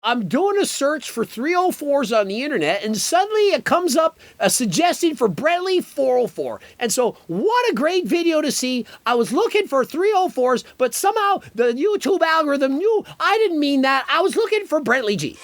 I'm doing a search for 304s on the internet, and suddenly it comes up a suggestion for Brently 404. And so, what a great video to see. I was looking for 304s, but somehow the YouTube algorithm knew I didn't mean that. I was looking for Brently G.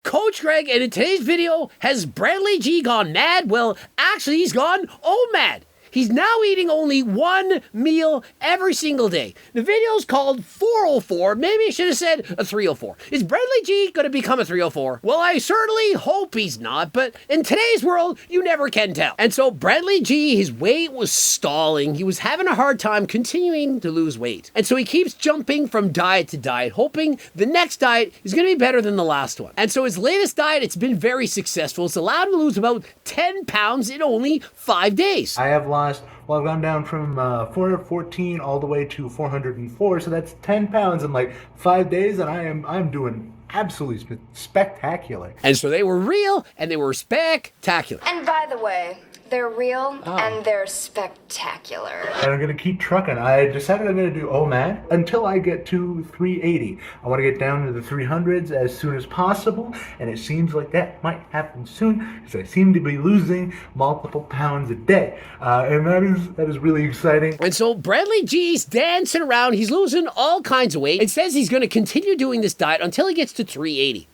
Coach Greg, and in today's video, has Brently G gone mad? Well, actually, he's gone OMAD. He's now eating only one meal every single day. The video's called 404. Maybe I should have said a 304. Is Brently G going to become a 304? Well, I certainly hope he's not, but in today's world, you never can tell. And so Brently G, his weight was stalling. He was having a hard time continuing to lose weight. And so he keeps jumping from diet to diet, hoping the next diet is going to be better than the last one. And so his latest diet, it's been very successful. It's allowed him to lose about 10 pounds in only 5 days. I have lost, well, I've gone down from 414 all the way to 404, so that's 10 pounds in like 5 days, and I'm doing absolutely spectacular. And so they were real, and they were spectacular. And by the way, they're real and they're spectacular. And I'm going to keep trucking. I decided I'm going to do OMAD until I get to 380. I want to get down to the 300s as soon as possible, and it seems like that might happen soon because I seem to be losing multiple pounds a day. And that is really exciting. And so Brently G's dancing around. He's losing all kinds of weight. It says he's going to continue doing this diet until he gets to 380.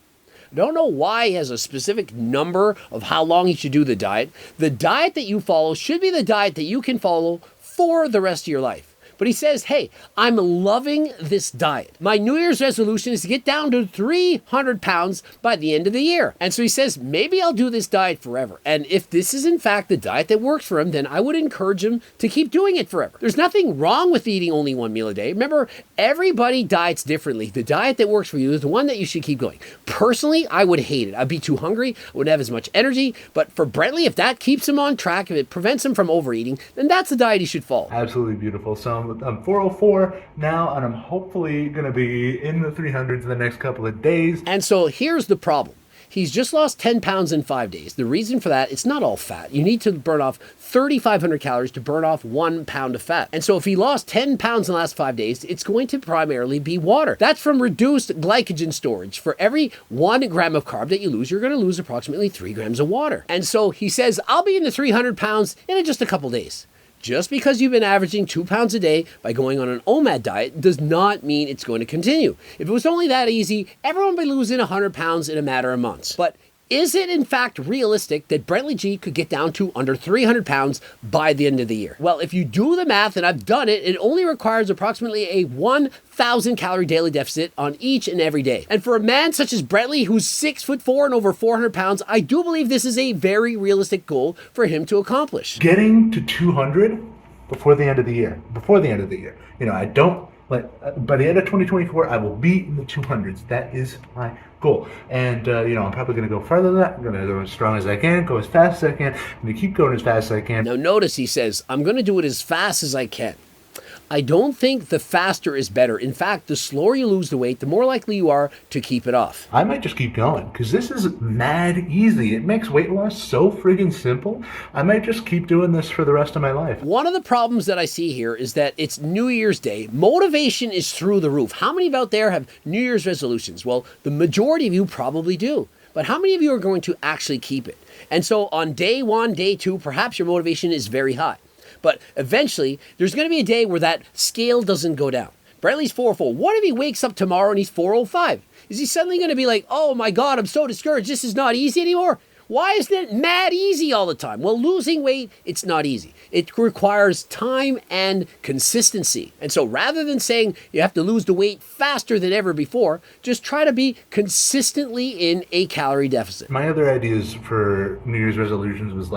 I don't know why he has a specific number of how long he should do the diet. The diet that you follow should be the diet that you can follow for the rest of your life. But he says, hey, I'm loving this diet. My New Year's resolution is to get down to 300 pounds by the end of the year. And so he says, maybe I'll do this diet forever. And if this is in fact the diet that works for him, then I would encourage him to keep doing it forever. There's nothing wrong with eating only one meal a day. Remember, everybody diets differently. The diet that works for you is the one that you should keep going. Personally, I would hate it. I'd be too hungry. I wouldn't have as much energy. But for Brently, if that keeps him on track, if it prevents him from overeating, then that's the diet he should follow. Absolutely beautiful. So I'm 404 now, and I'm hopefully going to be in the 300s in the next couple of days. And so here's the problem. He's just lost 10 pounds in 5 days. The reason for that, it's not all fat. You need to burn off 3,500 calories to burn off 1 pound of fat. And so if he lost 10 pounds in the last 5 days, it's going to primarily be water. That's from reduced glycogen storage. For every 1 gram of carb that you lose, you're going to lose approximately 3 grams of water. And so he says, I'll be in the 300 pounds in just a couple days. Just because you've been averaging 2 pounds a day by going on an OMAD diet does not mean it's going to continue. If it was only that easy, everyone would be losing 100 pounds in a matter of months. But is it in fact realistic that Brently G could get down to under 300 pounds by the end of the year? Well, if you do the math, and I've done it, it only requires approximately a 1,000 calorie daily deficit on each and every day. And for a man such as Brently, who's 6'4" and over 400 pounds, I do believe this is a very realistic goal for him to accomplish. Getting to 200 before the end of the year. You know, I don't, like, by the end of 2024, I will be in the 200s. That is my goal. And, you know, I'm probably going to go farther than that. I'm going to go as strong as I can, go as fast as I can. I'm going to keep going as fast as I can. Now notice he says, I'm going to do it as fast as I can. I don't think the faster is better. In fact, the slower you lose the weight, the more likely you are to keep it off. I might just keep going because this is mad easy. It makes weight loss so friggin' simple. I might just keep doing this for the rest of my life. One of the problems that I see here is that it's New Year's Day. Motivation is through the roof. How many of you out there have New Year's resolutions? Well, the majority of you probably do. But how many of you are going to actually keep it? And so on day 1, day 2, perhaps your motivation is very high. But eventually, there's going to be a day where that scale doesn't go down. Brently's 404. What if he wakes up tomorrow and he's 405? Is he suddenly going to be like, oh my God, I'm so discouraged. This is not easy anymore? Why isn't it mad easy all the time? Well, losing weight, it's not easy. It requires time and consistency. And so rather than saying you have to lose the weight faster than ever before, just try to be consistently in a calorie deficit. My other ideas for New Year's resolutions was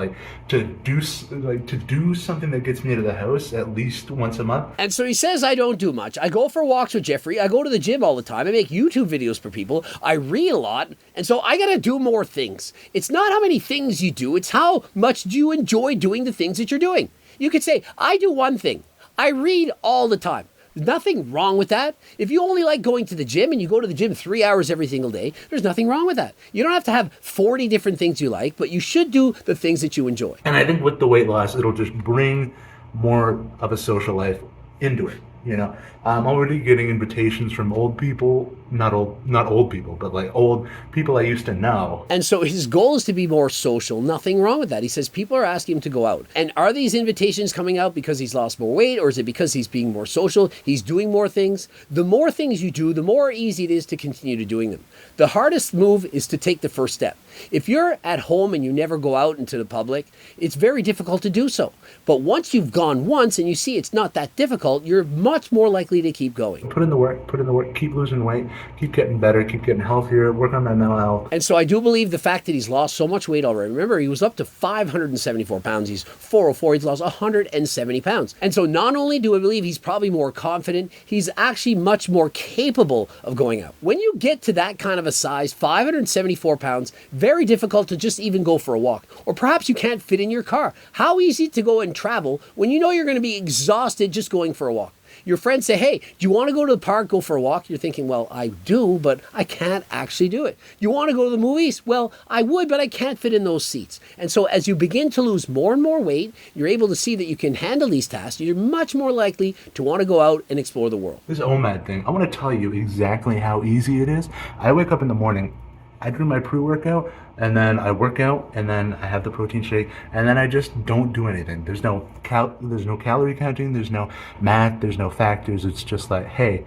to do something that gets me out of the house at least once a month. And so he says, I don't do much. I go for walks with Jeffrey. I go to the gym all the time. I make YouTube videos for people. I read a lot. And so I got to do more things. It's not how many things you do. It's how much do you enjoy doing the things that you're doing. You could say, I do one thing. I read all the time. There's nothing wrong with that. If you only like going to the gym and you go to the gym 3 hours every single day, there's nothing wrong with that. You don't have to have 40 different things you like, but you should do the things that you enjoy. And I think with the weight loss, it'll just bring more of a social life into it. You know, I'm already getting invitations from old people, not old people, but like old people I used to know. And so his goal is to be more social. Nothing wrong with that. He says people are asking him to go out. And are these invitations coming out because he's lost more weight, or is it because he's being more social? He's doing more things. The more things you do, the more easy it is to continue to doing them. The hardest move is to take the first step. If you're at home and you never go out into the public, it's very difficult to do so. But once you've gone once and you see it's not that difficult, you're much more likely to keep going. Put in the work, keep losing weight, keep getting better, keep getting healthier, work on my mental health. And so I do believe the fact that he's lost so much weight already. Remember, he was up to 574 pounds. He's 404. He's lost 170 pounds. And so not only do I believe he's probably more confident, he's actually much more capable of going out. When you get to that kind of a size, 574 pounds, very difficult to just even go for a walk. Or perhaps you can't fit in your car. How easy to go and travel when you know you're going to be exhausted just going for a walk? Your friends say, hey, do you want to go to the park, go for a walk? You're thinking, well, I do, but I can't actually do it. You want to go to the movies? Well, I would, but I can't fit in those seats. And so as you begin to lose more and more weight, you're able to see that you can handle these tasks. You're much more likely to want to go out and explore the world. This OMAD thing, I want to tell you exactly how easy it is. I wake up in the morning, I do my pre-workout, and then I work out, and then I have the protein shake, and then I just don't do anything. There's no calorie counting, there's no math, there's no factors. It's just like, hey,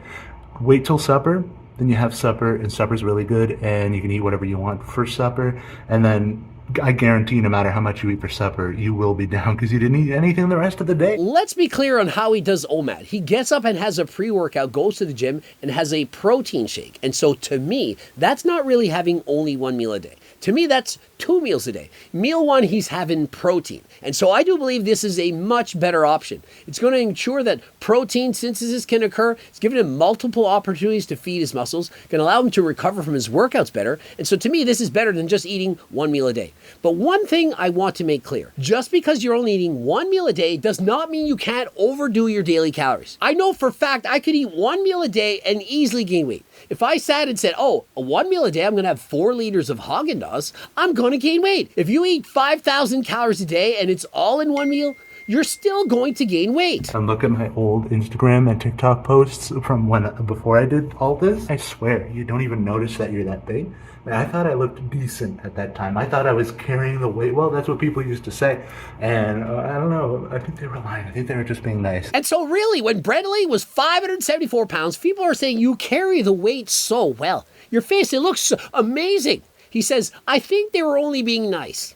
wait till supper, then you have supper, and supper's really good, and you can eat whatever you want for supper, and then I guarantee no matter how much you eat for supper, you will be down because you didn't eat anything the rest of the day. Let's be clear on how he does OMAD. He gets up and has a pre-workout, goes to the gym, and has a protein shake. And so to me, that's not really having only one meal a day. To me, that's 2 meals a day. Meal one, he's having protein. And so I do believe this is a much better option. It's going to ensure that protein synthesis can occur. It's giving him multiple opportunities to feed his muscles, going to allow him to recover from his workouts better. And so to me, this is better than just eating 1 meal a day. But one thing I want to make clear, just because you're only eating 1 meal a day does not mean you can't overdo your daily calories. I know for a fact I could eat 1 meal a day and easily gain weight. If I sat and said, oh, 1 meal a day, I'm going to have 4 liters of Haagen-Dazs, I'm going to gain weight. If you eat 5,000 calories a day and it's all in 1 meal, you're still going to gain weight. And look at my old Instagram and TikTok posts from before I did all this. I swear, you don't even notice that you're that big. Man, I thought I looked decent at that time. I thought I was carrying the weight. Well, that's what people used to say. And I don't know. I think they were lying. I think they were just being nice. And so really, when Brently was 574 pounds, people are saying you carry the weight so well. Your face, it looks amazing. He says, I think they were only being nice.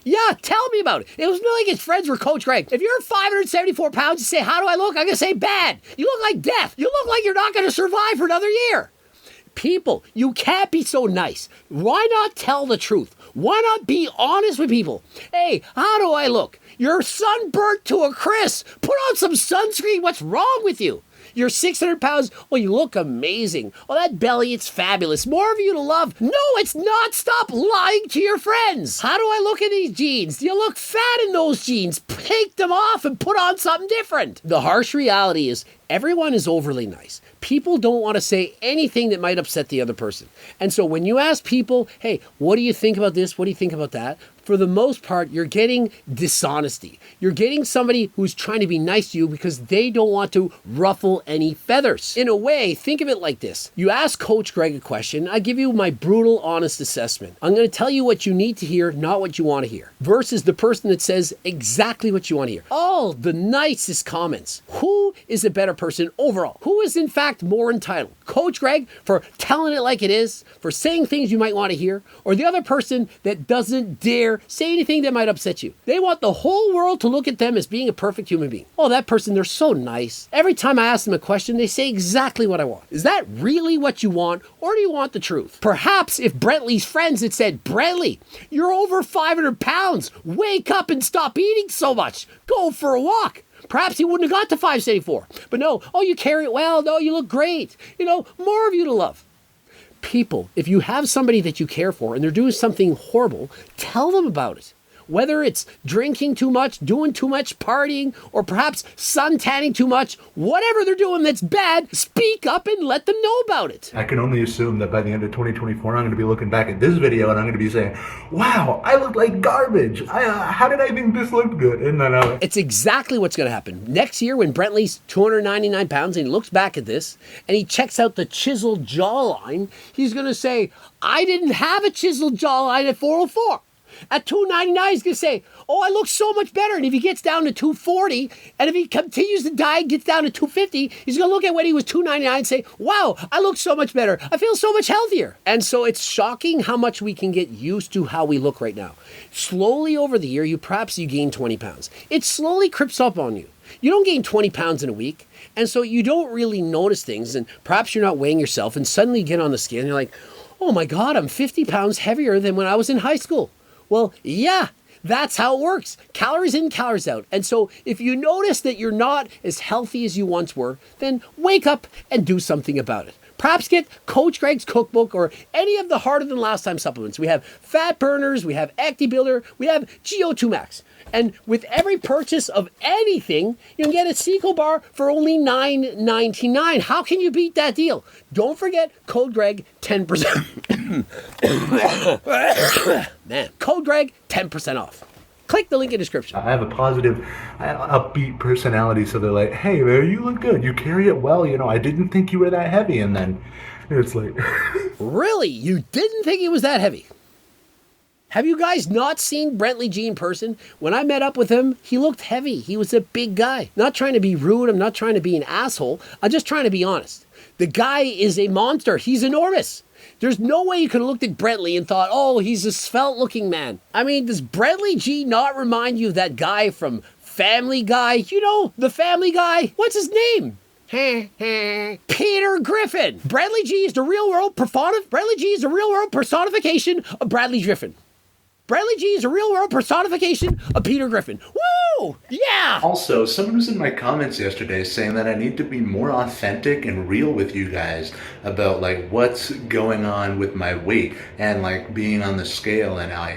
Yeah, tell me about it. It was not like his friends were Coach Greg. If you're 574 pounds, you say, how do I look? I'm going to say bad. You look like death. You look like you're not going to survive for another year. People, you can't be so nice. Why not tell the truth? Why not be honest with people? Hey, how do I look? You're sunburnt to a crisp. Put on some sunscreen. What's wrong with you? You're 600 pounds. Well, you look amazing. Oh, that belly, it's fabulous. More of you to love. No, it's not. Stop lying to your friends. How do I look in these jeans? You look fat in those jeans. Take them off and put on something different. The harsh reality is everyone is overly nice. People don't want to say anything that might upset the other person. And so when you ask people, hey, what do you think about this? What do you think about that? For the most part, you're getting dishonesty. You're getting somebody who's trying to be nice to you because they don't want to ruffle any feathers. In a way, think of it like this. You ask Coach Greg a question, I give you my brutal, honest assessment. I'm going to tell you what you need to hear, not what you want to hear. Versus the person that says exactly what you want to hear. All the nicest comments. Who is a better person overall? Who is in fact more entitled? Coach Greg for telling it like it is, for saying things you might want to hear, or the other person that doesn't dare say anything that might upset you? They want the whole world to look at them as being a perfect human being. Oh, that person, they're so nice. Every time I ask them a question, they say exactly what I want. Is that really what you want, or do you want the truth? Perhaps if Brently's friends had said, Brently, you're over 500 pounds. Wake up and stop eating so much. Go for a walk. Perhaps he wouldn't have got to 574. But no, oh, you carry it well. No, you look great. You know, more of you to love. People, if you have somebody that you care for and they're doing something horrible, tell them about it. Whether it's drinking too much, doing too much partying, or perhaps sun tanning too much, whatever they're doing that's bad, speak up and let them know about it. I can only assume that by the end of 2024, I'm going to be looking back at this video and I'm going to be saying, wow, I look like garbage. How did I think this looked good? And then It's exactly what's going to happen. Next year when Brently's 299 pounds and he looks back at this and he checks out the chiseled jawline, he's going to say, I didn't have a chiseled jawline at 404. At 299, he's going to say, oh, I look so much better. And if he gets down to 240, and if he continues to diet, gets down to 250, he's going to look at when he was 299 and say, wow, I look so much better. I feel so much healthier. And so it's shocking how much we can get used to how we look right now. Slowly over the year, you gain 20 pounds. It slowly creeps up on you. You don't gain 20 pounds in a week. And so you don't really notice things. And perhaps you're not weighing yourself and suddenly you get on the scale and you're like, oh my God, I'm 50 pounds heavier than when I was in high school. Well, yeah, that's how it works. Calories in, calories out. And so if you notice that you're not as healthy as you once were, then wake up and do something about it. Perhaps get Coach Greg's cookbook or any of the Harder Than Last Time supplements. We have Fat Burners, we have Acti Builder, we have GO2 Max. And with every purchase of anything, you can get a Seco bar for only $9.99. How can you beat that deal? Don't forget code Greg 10%. Man, code Greg 10% off. Click the link in the description. I have a positive, upbeat personality, so they're like, hey, man, you look good. You carry it well. You know, I didn't think you were that heavy. And then it's like... Really? You didn't think he was that heavy? Have you guys not seen Brently G in person? When I met up with him, he looked heavy. He was a big guy. Not trying to be rude. I'm not trying to be an asshole. I'm just trying to be honest. The guy is a monster. He's enormous. There's no way you could have looked at Brently and thought, oh, he's a svelte looking man. I mean, does Brently G not remind you of that guy from Family Guy? You know, the Family Guy? What's his name? Peter Griffin. Brently G is the real world personification of Bradley Griffin. Brently G is a real-world personification of Peter Griffin. Woo! Yeah! Also, someone was in my comments yesterday saying that I need to be more authentic and real with you guys about, like, what's going on with my weight and, like, being on the scale and I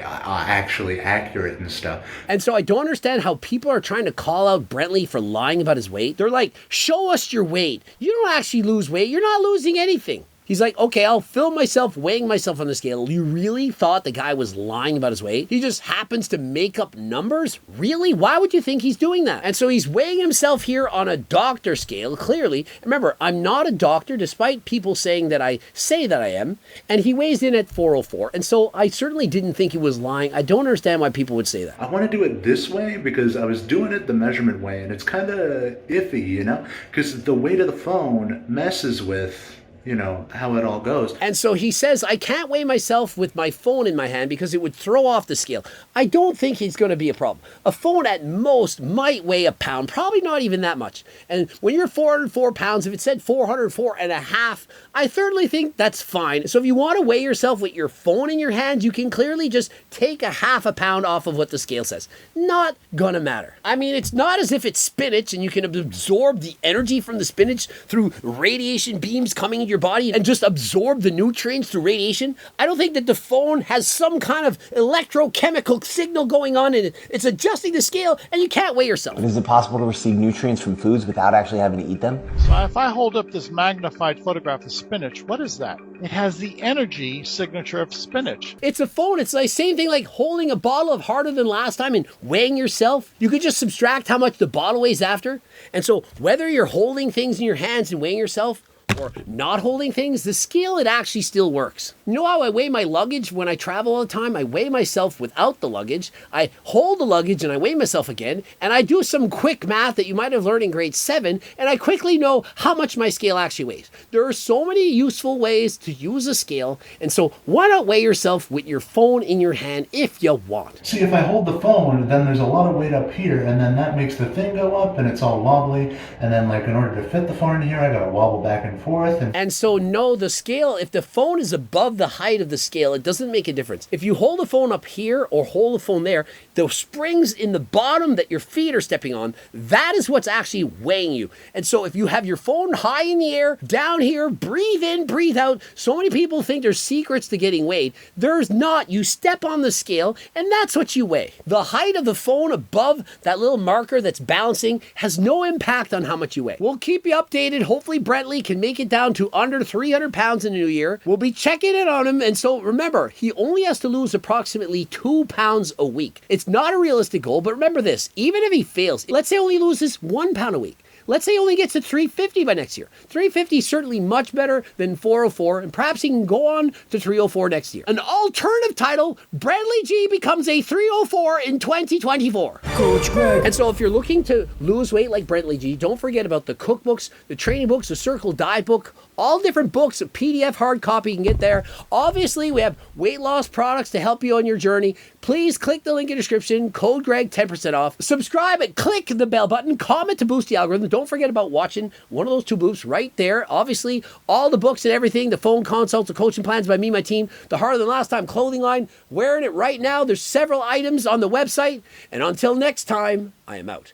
actually accurate and stuff. And so I don't understand how people are trying to call out Brently for lying about his weight. They're like, show us your weight. You don't actually lose weight. You're not losing anything. He's like, okay, I'll film myself weighing myself on the scale. You really thought the guy was lying about his weight? He just happens to make up numbers? Really? Why would you think he's doing that? And so he's weighing himself here on a doctor scale, clearly. Remember, I'm not a doctor, despite people saying that I say that I am. And he weighs in at 404. And so I certainly didn't think he was lying. I don't understand why people would say that. I want to do it this way because I was doing it the measurement way, and it's kind of iffy, you know? Because the weight of the phone messes with... you know, how it all goes. And so he says, I can't weigh myself with my phone in my hand because it would throw off the scale. I don't think it's going to be a problem. A phone at most might weigh a pound, probably not even that much. And when you're 404 pounds, if it said 404 and a half, I certainly think that's fine. So if you want to weigh yourself with your phone in your hand, you can clearly just take a half a pound off of what the scale says. Not gonna matter. I mean, it's not as if it's spinach and you can absorb the energy from the spinach through radiation beams coming into your body and just absorb the nutrients through radiation. I don't think that the phone has some kind of electrochemical signal going on and it's adjusting the scale and you can't weigh yourself. But is it possible to receive nutrients from foods without actually having to eat them? So if I hold up this magnified photograph of spinach, what is that? It has the energy signature of spinach. It's a phone. It's the same thing like holding a bottle of Harder Than Last Time and weighing yourself. You could just subtract how much the bottle weighs after. And so whether you're holding things in your hands and weighing yourself, or not holding things, the scale, it actually still works. You know how I weigh my luggage when I travel all the time? I weigh myself without the luggage. I hold the luggage and I weigh myself again. And I do some quick math that you might have learned in grade 7. And I quickly know how much my scale actually weighs. There are so many useful ways to use a scale. And so why not weigh yourself with your phone in your hand if you want? See, if I hold the phone, then there's a lot of weight up here. And then that makes the thing go up and it's all wobbly. And then, like, in order to fit the phone in here, I gotta wobble back and and forth. And so no, the scale, if the phone is above the height of the scale, it doesn't make a difference. If you hold the phone up here or hold the phone there, the springs in the bottom that your feet are stepping on, that is what's actually weighing you. And so if you have your phone high in the air, down here, breathe in, breathe out. So many people think there's secrets to getting weighed. There's not. You step on the scale and that's what you weigh. The height of the phone above that little marker that's balancing has no impact on how much you weigh. We'll keep you updated. Hopefully Brently can make it down to under 300 pounds in the new year. We'll be checking in on him. And so remember, he only has to lose approximately 2 pounds a week. It's not a realistic goal, but remember this, even if he fails, let's say only loses 1 pound a week. Let's say he only gets to 350 by next year. 350 is certainly much better than 404, and perhaps he can go on to 304 next year. An alternative title, Brently G becomes a 304 in 2024. Coach Greg. And so if you're looking to lose weight like Brently G, don't forget about the cookbooks, the training books, the Circle Diet book, all different books, a PDF hard copy you can get there. Obviously, we have weight loss products to help you on your journey. Please click the link in the description, code Greg 10% off. Subscribe and click the bell button, comment to boost the algorithm. Don't forget about watching one of those 2 booths right there. Obviously, all the books and everything, the phone consults, the coaching plans by me and my team, the Harder Than Last Time clothing line, wearing it right now. There's several items on the website. And until next time, I am out.